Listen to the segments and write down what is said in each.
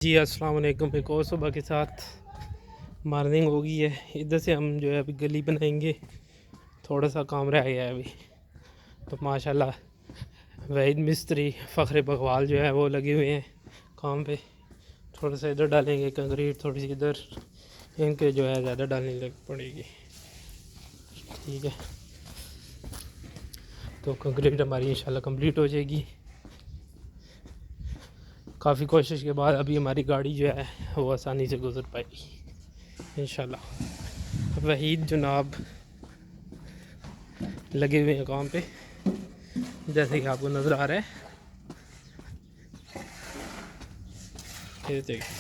जी अस्सलाम वालेकुम। एक और सुबह के साथ मॉर्निंग हो गई है। इधर से हम जो है अभी गली बनाएंगे, थोड़ा सा काम रह गया है अभी। तो माशाल्लाह वहीद मिस्त्री फ़ख्र बकवाल जो है वो लगे हुए हैं काम पे। थोड़ा सा इधर डालेंगे कंक्रीट, थोड़ी सी इधर, इनके जो है ज़्यादा डालने लग पड़ेगी। ठीक है, तो कंक्रीट हमारी इंशाल्लाह कंप्लीट हो जाएगी। काफ़ी कोशिश के बाद अभी हमारी गाड़ी जो है वो आसानी से गुजर पाएगी इंशाल्लाह। वहीद जनाब लगे हुए हैं काम पे, जैसे कि आपको नज़र आ रहा है। ये देखिए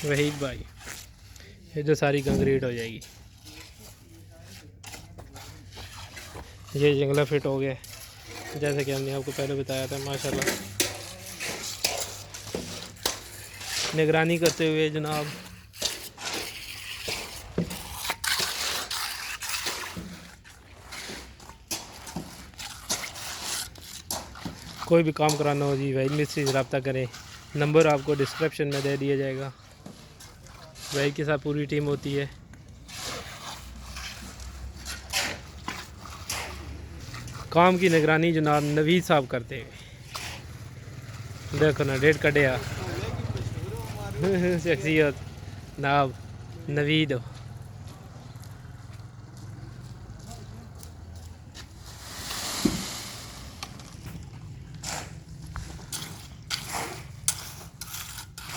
वहीद भाई, ये जो सारी कंक्रीट हो जाएगी। ये जंगला फिट हो गया जैसे कि हमने आपको पहले बताया था। माशाल्लाह निगरानी करते हुए जनाब कोई भी काम कराना हो जी वहीद मिस्त्री से रब्ता करें। नंबर आपको डिस्क्रिप्शन में दे दिया जाएगा। वहीद के साथ पूरी टीम होती है। काम की निगरानी जनाब नवीद साहब करते हैं। देखो ना डेट कटिया शख्सियत नाब नवीद।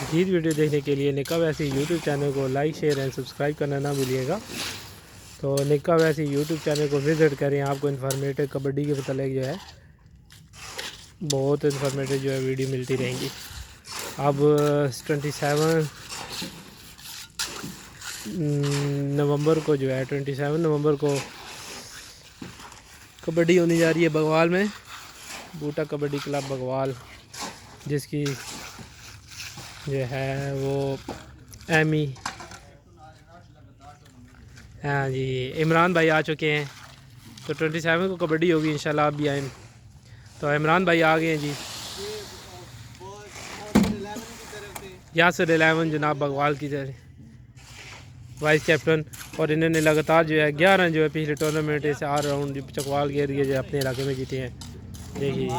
मज़ीद वीडियो देखने के लिए निका वैसी यूट्यूब चैनल को लाइक शेयर एंड सब्सक्राइब करना ना भूलिएगा। तो निका वैसी यूट्यूब चैनल को विज़िट करें। आपको इन्फॉर्मेटिव कबड्डी के मतलब जो है बहुत इन्फॉर्मेटिव जो है वीडियो मिलती रहेंगी। अब 27 नवंबर को जो है 27 नवंबर को कबड्डी होने जा रही है बगवाल में, बूटा कबड्डी क्लब बगवाल, जिसकी जो है वो एमी, हाँ जी इमरान भाई आ चुके हैं। तो 27 को कबड्डी होगी इंशाल्लाह, आप भी आए। तो इमरान भाई आ गए हैं जी, यासिर 11 जनाब बगवाल की तरह वाइस कैप्टन। और इन्होंने लगातार जो है 11 जो है पिछले टूर्नामेंट से 8 राउंड चकवाल के एरिए जो अपने इलाके में जीते हैं। देखिए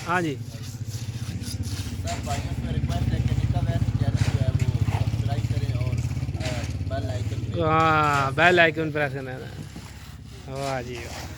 हाँ जी, हाँ बेल आइकन प्रेस करना है। वाह जी वाह।